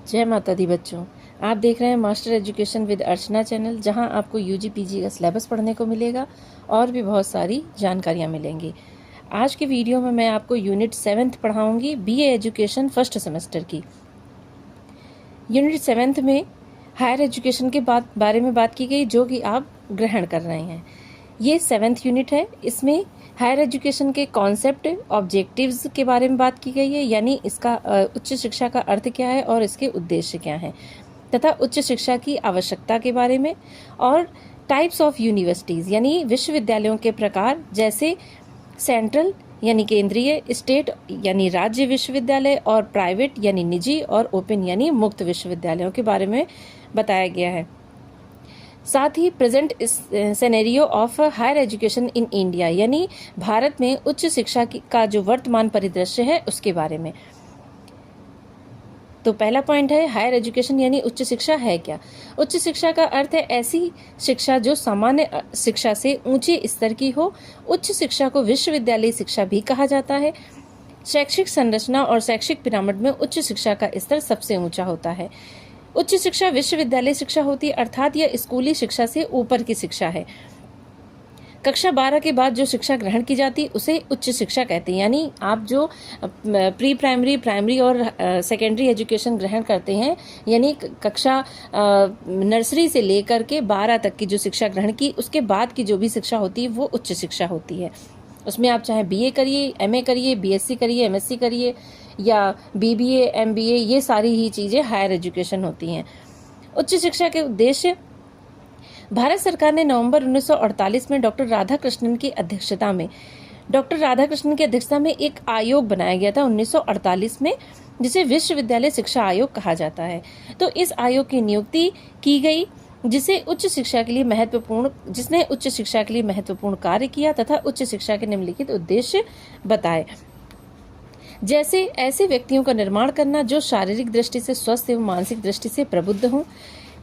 जय माता दी बच्चों। आप देख रहे हैं master education with Archana channel, जहां आपको यूजी पीजी का सिलेबस पढ़ने को मिलेगा और भी बहुत सारी जानकारियां मिलेंगी। आज के वीडियो में मैं आपको यूनिट 7th पढ़ाऊंगी, बीए एजुकेशन फर्स्ट सेमेस्टर की। यूनिट 7th में हायर एजुकेशन के बारे में बात की गई, जो कि आप ग्रहण कर रहे हैं। ये 7th यूनिट है। इसमें हायर एजुकेशन के कॉन्सेप्ट, ऑब्जेक्टिव्स के बारे में बात की गई है, यानी इसका उच्च शिक्षा का अर्थ क्या है और इसके उद्देश्य क्या हैं, तथा उच्च शिक्षा की आवश्यकता के बारे में, और टाइप्स ऑफ यूनिवर्सिटीज़ यानी विश्वविद्यालयों के प्रकार, जैसे सेंट्रल यानी केंद्रीय, स्टेट यानी राज्य विश्वविद्यालय, और प्राइवेट यानी निजी, और ओपन यानी मुक्त विश्वविद्यालयों के बारे में बताया गया है। साथ ही present scenario of higher education in India यानी भारत में उच्च शिक्षा का जो वर्तमान परिदृश्य है उसके बारे में। तो पहला पॉइंट है हायर एजुकेशन यानी उच्च शिक्षा है क्या। उच्च शिक्षा का अर्थ है ऐसी शिक्षा जो सामान्य शिक्षा से ऊंचे स्तर की हो। उच्च शिक्षा को विश्वविद्यालय शिक्षा भी कहा जाता है। शैक्षिक संरचना और शैक्षिक पिरामिड में उच्च शिक्षा का स्तर सबसे ऊंचा होता है। उच्च शिक्षा विश्वविद्यालय शिक्षा होती है, अर्थात यह स्कूली शिक्षा से ऊपर की शिक्षा है। कक्षा 12 के बाद जो शिक्षा ग्रहण की जाती है उसे उच्च शिक्षा कहते हैं। यानी आप जो प्री प्राइमरी, प्राइमरी और सेकेंडरी एजुकेशन ग्रहण करते हैं, यानी कक्षा नर्सरी से लेकर के 12 तक की जो शिक्षा ग्रहण की, उसके बाद की जो भी शिक्षा होती है वो उच्च शिक्षा होती है। उसमें आप चाहे बीए करिए, एमए करिए, बीएससी करिए, एमएससी करिए, या बीबीए, एमबीए, ये सारी ही चीज़ें हायर एजुकेशन होती हैं। उच्च शिक्षा के उद्देश्य। भारत सरकार ने नवंबर 1948 में डॉक्टर राधाकृष्णन की अध्यक्षता में एक आयोग बनाया गया था 1948 में, जिसे विश्वविद्यालय शिक्षा आयोग कहा जाता है। तो इस आयोग की नियुक्ति की गई, जिसने उच्च शिक्षा के लिए महत्वपूर्ण कार्य किया तथा उच्च शिक्षा के निम्नलिखित उद्देश्य बताए। जैसे ऐसे व्यक्तियों का निर्माण करना जो शारीरिक दृष्टि से स्वस्थ एवं मानसिक दृष्टि से प्रबुद्ध हों।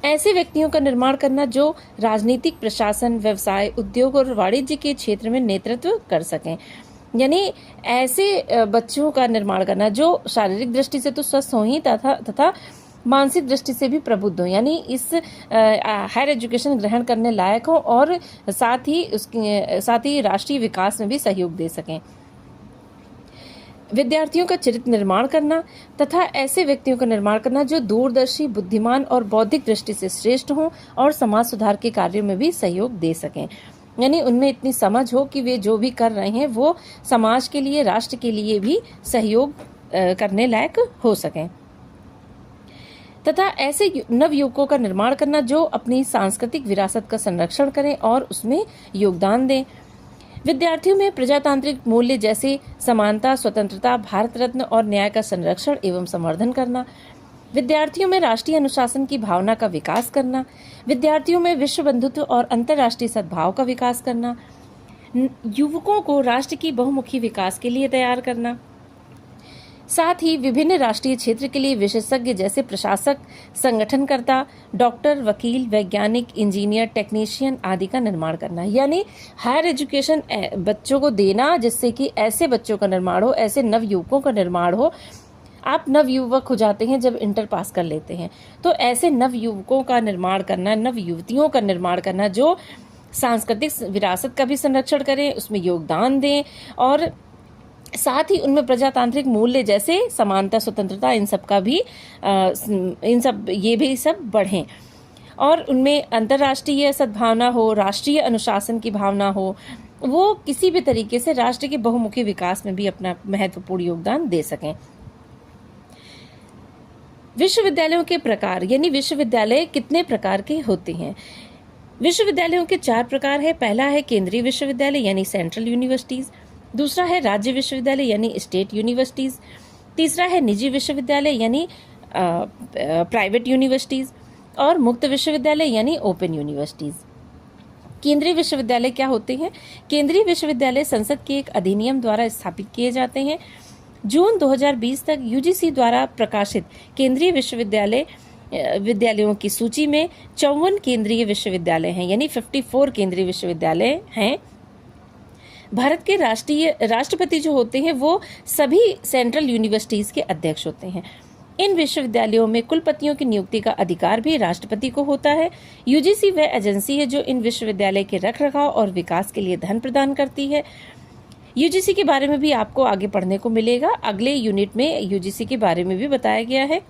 ऐसे व्यक्तियों का निर्माण करना जो राजनीतिक, प्रशासन, व्यवसाय, उद्योग और वाणिज्य के क्षेत्र में नेतृत्व कर सकें। यानी ऐसे बच्चों का निर्माण करना जो शारीरिक दृष्टि से तो स्वस्थ हों ही तथा मानसिक दृष्टि से भी प्रबुद्ध हों, यानी इस हायर एजुकेशन ग्रहण करने लायक हों और साथ ही राष्ट्रीय विकास में भी सहयोग दे सकें। विद्यार्थियों का चरित्र निर्माण करना तथा ऐसे व्यक्तियों का निर्माण करना जो दूरदर्शी, बुद्धिमान और बौद्धिक दृष्टि से श्रेष्ठ हों और समाज सुधार के कार्यों में भी सहयोग दे सकें। यानी उनमें इतनी समझ हो कि वे जो भी कर रहे हैं वो समाज के लिए, राष्ट्र के लिए भी सहयोग करने लायक हो सकें। तथा ऐसे नवयुवकों का निर्माण करना जो अपनी सांस्कृतिक विरासत का संरक्षण करें और उसमें योगदान दें। विद्यार्थियों में प्रजातांत्रिक मूल्य जैसे समानता, स्वतंत्रता, भारत रत्न और न्याय का संरक्षण एवं संवर्धन करना। विद्यार्थियों में राष्ट्रीय अनुशासन की भावना का विकास करना। विद्यार्थियों में विश्व बंधुत्व और अंतर्राष्ट्रीय सद्भाव का विकास करना। युवकों को राष्ट्र की बहुमुखी विकास के लिए तैयार करना। साथ ही विभिन्न राष्ट्रीय क्षेत्र के लिए विशेषज्ञ जैसे प्रशासक, संगठनकर्ता, डॉक्टर, वकील, वैज्ञानिक, इंजीनियर, टेक्नीशियन आदि का निर्माण करना। यानी हायर एजुकेशन बच्चों को देना जिससे कि ऐसे बच्चों का निर्माण हो, ऐसे नवयुवकों का निर्माण हो। आप नवयुवक हो जाते हैं जब इंटर पास कर लेते हैं, तो ऐसे नवयुवकों का निर्माण करना, नवयुवतियों का निर्माण करना जो सांस्कृतिक विरासत का भी संरक्षण करें, उसमें योगदान दें और साथ ही उनमें प्रजातांत्रिक मूल्य जैसे समानता, स्वतंत्रता, इन सब ये भी सब बढ़ें और उनमें अंतर्राष्ट्रीय सद्भावना हो, राष्ट्रीय अनुशासन की भावना हो, वो किसी भी तरीके से राष्ट्र के बहुमुखी विकास में भी अपना महत्वपूर्ण योगदान दे सकें। विश्वविद्यालयों के प्रकार, यानी विश्वविद्यालय कितने प्रकार के होते हैं। विश्वविद्यालयों के 4 प्रकार है। पहला है केंद्रीय विश्वविद्यालय यानी सेंट्रल यूनिवर्सिटीज। दूसरा है राज्य विश्वविद्यालय यानी स्टेट यूनिवर्सिटीज। तीसरा है निजी विश्वविद्यालय यानी प्राइवेट यूनिवर्सिटीज, और मुक्त विश्वविद्यालय यानी ओपन यूनिवर्सिटीज। केंद्रीय विश्वविद्यालय क्या होते हैं। केंद्रीय विश्वविद्यालय संसद के एक अधिनियम द्वारा स्थापित किए जाते हैं। जून 2020 तक यूजीसी द्वारा प्रकाशित केंद्रीय विद्यालयों की सूची में 54 केंद्रीय विश्वविद्यालय हैं, यानी 54 केंद्रीय विश्वविद्यालय हैं। भारत के राष्ट्रपति जो होते हैं वो सभी सेंट्रल यूनिवर्सिटीज़ के अध्यक्ष होते हैं। इन विश्वविद्यालयों में कुलपतियों की नियुक्ति का अधिकार भी राष्ट्रपति को होता है। यूजीसी वह एजेंसी है जो इन विश्वविद्यालय के रखरखाव और विकास के लिए धन प्रदान करती है। यूजीसी के बारे में भी आपको आगे पढ़ने को मिलेगा, अगले यूनिट में यूजीसी के बारे में भी बताया गया है।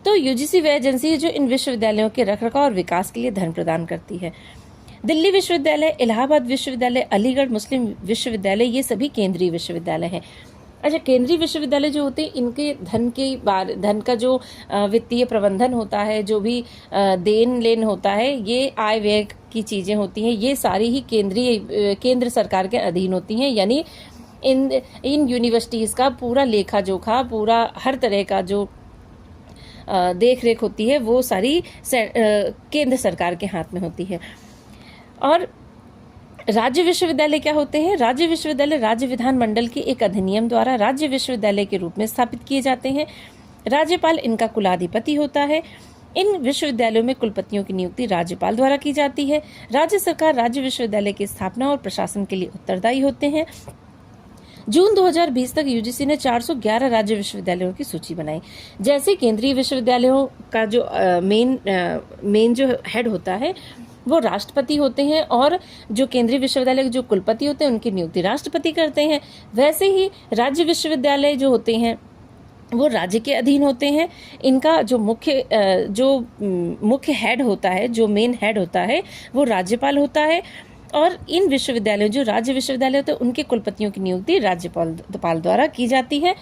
तो यूजीसी वह एजेंसी है जो इन विश्वविद्यालयों के रखरखाव और विकास के लिए धन प्रदान करती है। दिल्ली विश्वविद्यालय, इलाहाबाद विश्वविद्यालय, अलीगढ़ मुस्लिम विश्वविद्यालय, ये सभी केंद्रीय विश्वविद्यालय हैं। अच्छा, केंद्रीय विश्वविद्यालय जो होते हैं इनके धन का जो वित्तीय प्रबंधन होता है, जो भी देन लेन होता है, ये आय व्यय की चीजें होती हैं, ये सारी ही केंद्र सरकार के अधीन होती हैं। यानी इन यूनिवर्सिटीज का पूरा लेखा जोखा, पूरा हर तरह का जो देख रेख होती है वो सारी केंद्र सरकार के हाथ में होती है। और राज्य विश्वविद्यालय क्या होते हैं? राज्य विश्वविद्यालय राज्य विधानमंडल के एक अधिनियम द्वारा राज्य विश्वविद्यालय के रूप में स्थापित किए जाते हैं। राज्यपाल इनका कुलाधिपति होता है। इन विश्वविद्यालयों में कुलपतियों की नियुक्ति राज्यपाल द्वारा की जाती है। राज्य सरकार राज्य विश्वविद्यालय की स्थापना और प्रशासन के लिए उत्तरदायी होते हैं। जून 2020 तक यूजीसी ने 411 राज्य विश्वविद्यालयों की सूची बनाई। जैसे केंद्रीय विश्वविद्यालयों का जो मेन जो हेड होता है वो राष्ट्रपति होते हैं, और जो केंद्रीय विश्वविद्यालय के जो कुलपति होते हैं उनकी नियुक्ति राष्ट्रपति करते हैं। वैसे ही राज्य विश्वविद्यालय जो होते हैं वो राज्य के अधीन होते हैं। इनका जो मुख्य हेड होता है, जो मेन हेड होता है, वो राज्यपाल होता है। और इन विश्वविद्यालयों, जो राज्य विश्वविद्यालय होते हैं, उनके कुलपतियों की नियुक्ति राज्यपाल द्वारा की जाती है।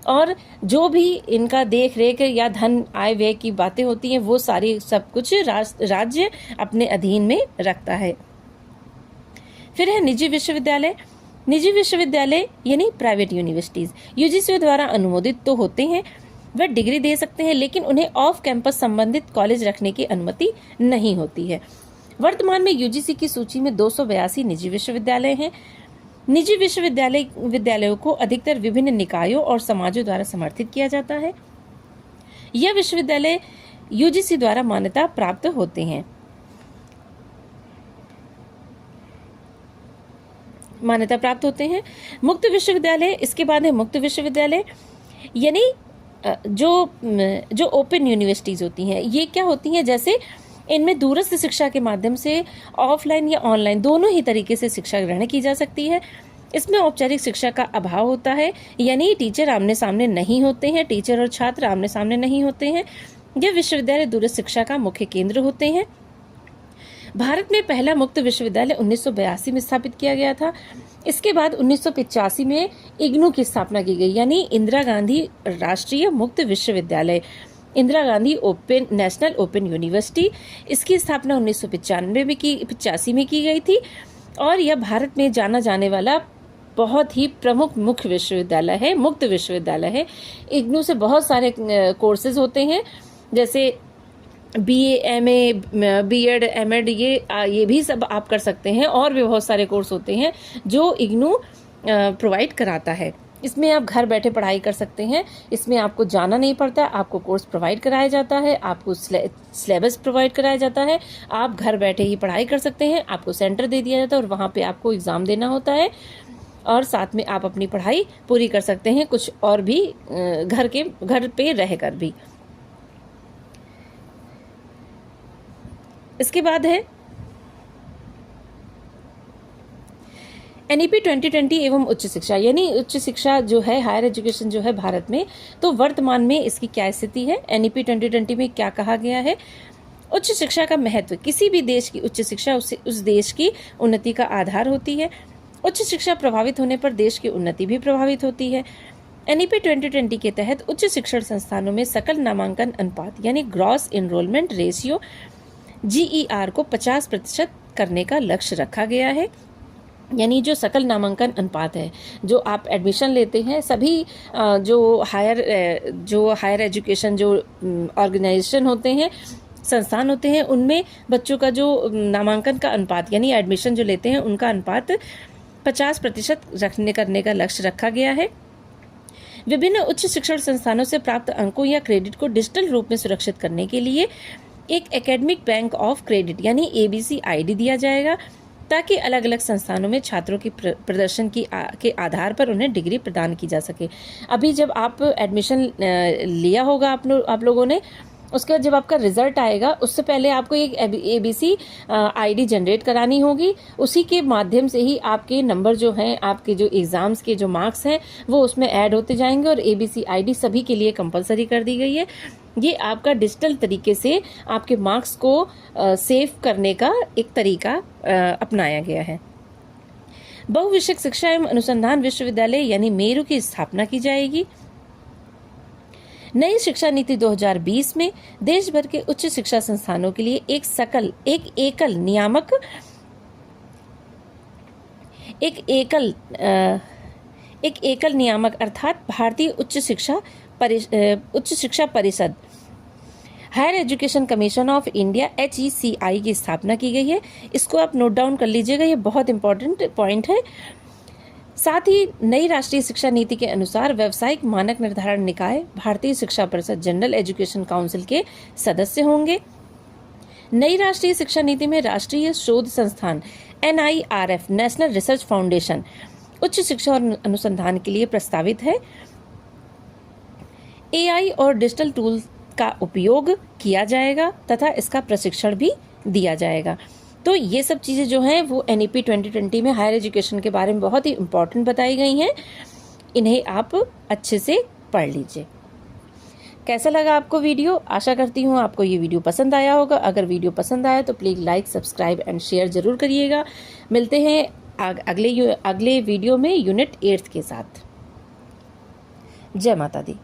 और जो भी इनका देख रेख या धन आय व्यय की बातें होती हैं वो सारी सब कुछ राज्य अपने अधीन में रखता है। फिर है निजी विश्वविद्यालय। निजी विश्वविद्यालय यानी प्राइवेट यूनिवर्सिटीज यूजीसी द्वारा अनुमोदित तो होते हैं, वह डिग्री दे सकते हैं, लेकिन उन्हें ऑफ कैंपस संबंधित कॉलेज रखने की अनुमति नहीं होती है। वर्तमान में यूजीसी की सूची में 282 निजी विश्वविद्यालय हैं। निजी विश्वविद्यालयों को अधिकतर विभिन्न निकायों और समाजों द्वारा समर्थित किया जाता है। यह विश्वविद्यालय यूजीसी द्वारा मान्यता प्राप्त होते हैं। मुक्त विश्वविद्यालय, इसके बाद है मुक्त विश्वविद्यालय, यानी जो ओपन यूनिवर्सिटीज होती हैं। ये क्या होती हैं? जैसे इनमें दूरस्थ शिक्षा के माध्यम से ऑफलाइन या ऑनलाइन दोनों ही तरीके से शिक्षा ग्रहण की जा सकती है। इसमें औपचारिक शिक्षा का अभाव होता है, यानी टीचर आमने सामने नहीं होते हैं, टीचर और छात्र आमने सामने नहीं होते हैं। यह विश्वविद्यालय दूरस्थ शिक्षा का मुख्य केंद्र होते हैं। भारत में पहला मुक्त विश्वविद्यालय 1982 में स्थापित किया गया था। इसके बाद 1985 में इग्नू की स्थापना की गई, यानी इंदिरा गांधी राष्ट्रीय मुक्त विश्वविद्यालय, Indira Gandhi national open university. इसकी स्थापना 1985 में की गई थी, और यह भारत में जाना जाने वाला बहुत ही प्रमुख मुख्य विश्वविद्यालय है, मुक्त विश्वविद्यालय है। इग्नू से बहुत सारे कोर्सेज होते हैं, जैसे BA, MA, B.Ed, M.Ed, ये भी सब आप कर सकते हैं, और भी बहुत सारे कोर्स होते हैं जो इग्नू प्रोवाइड कराता है। इसमें आप घर बैठे पढ़ाई कर सकते हैं, इसमें आपको जाना नहीं पड़ता, आपको कोर्स प्रोवाइड कराया जाता है, आपको सिलेबस प्रोवाइड कराया जाता है, आप घर बैठे ही पढ़ाई कर सकते हैं। आपको सेंटर दे दिया जाता है और वहाँ पे आपको एग्ज़ाम देना होता है, और साथ में आप अपनी पढ़ाई पूरी कर सकते हैं, कुछ और भी घर पे रहकर भी। इसके बाद है NEP 2020 एवं उच्च शिक्षा, यानी उच्च शिक्षा जो है, हायर एजुकेशन जो है भारत में, तो वर्तमान में इसकी क्या स्थिति है। NEP 2020 में क्या कहा गया है? उच्च शिक्षा का महत्व, किसी भी देश की उच्च शिक्षा उस देश की उन्नति का आधार होती है। उच्च शिक्षा प्रभावित होने पर देश की उन्नति भी प्रभावित होती है। NEP 2020 के तहत उच्च शिक्षण संस्थानों में सकल नामांकन अनुपात यानी ग्रॉस एनरोलमेंट रेशियो GER को 50% करने का लक्ष्य रखा गया है। यानी जो सकल नामांकन अनुपात है, जो आप एडमिशन लेते हैं, सभी जो हायर एजुकेशन जो ऑर्गेनाइजेशन होते हैं, संस्थान होते हैं, उनमें बच्चों का जो नामांकन का अनुपात यानी एडमिशन जो लेते हैं उनका अनुपात 50% करने का लक्ष्य रखा गया है। विभिन्न उच्च शिक्षण संस्थानों से प्राप्त अंकों या क्रेडिट को डिजिटल रूप में सुरक्षित करने के लिए एक एकेडमिक बैंक ऑफ क्रेडिट यानी ABC ID दिया जाएगा। ताकि अलग अलग संस्थानों में छात्रों की प्रदर्शन के आधार पर उन्हें डिग्री प्रदान की जा सके। अभी जब आप एडमिशन लिया होगा आप लोगों ने, उसके बाद जब आपका रिजल्ट आएगा उससे पहले आपको एक ABC ID जनरेट करानी होगी। उसी के माध्यम से ही आपके नंबर जो हैं, आपके जो एग्जाम्स के जो मार्क्स हैं वो उसमें ऐड होते जाएंगे और ABC ID सभी के लिए कंपलसरी कर दी गई है। ये आपका डिजिटल तरीके से आपके मार्क्स को सेव करने का एक तरीका अपनाया गया है। बहुविषयक शिक्षा एवं अनुसंधान विश्वविद्यालय यानी मेरू की स्थापना की जाएगी। नई शिक्षा नीति 2020 में देश भर के उच्च शिक्षा संस्थानों के लिए एक एकल नियामक अर्थात भारतीय उच्च शिक्षा परिषद higher education commission of India HECI की स्थापना की गई है। इसको आप नोट डाउन कर लीजिएगा, ये बहुत इंपॉर्टेंट पॉइंट है। साथ ही नई राष्ट्रीय शिक्षा नीति के अनुसार व्यावसायिक मानक निर्धारण निकाय भारतीय शिक्षा परिषद जनरल एजुकेशन काउंसिल के सदस्य होंगे। नई राष्ट्रीय शिक्षा नीति में राष्ट्रीय शोध संस्थान NIRF नेशनल रिसर्च फाउंडेशन उच्च शिक्षा और अनुसंधान के लिए प्रस्तावित है। AI और डिजिटल टूल का उपयोग किया जाएगा तथा इसका प्रशिक्षण भी दिया जाएगा। तो ये सब चीज़ें जो हैं वो NEP 2020 में हायर एजुकेशन के बारे में बहुत ही इम्पोर्टेंट बताई गई हैं। इन्हें आप अच्छे से पढ़ लीजिए। कैसा लगा आपको वीडियो? आशा करती हूँ आपको ये वीडियो पसंद आया होगा। अगर वीडियो पसंद आया तो please like, subscribe and share ज़रूर करिएगा। मिलते हैं अगले वीडियो में यूनिट 8 के साथ। जय माता दी।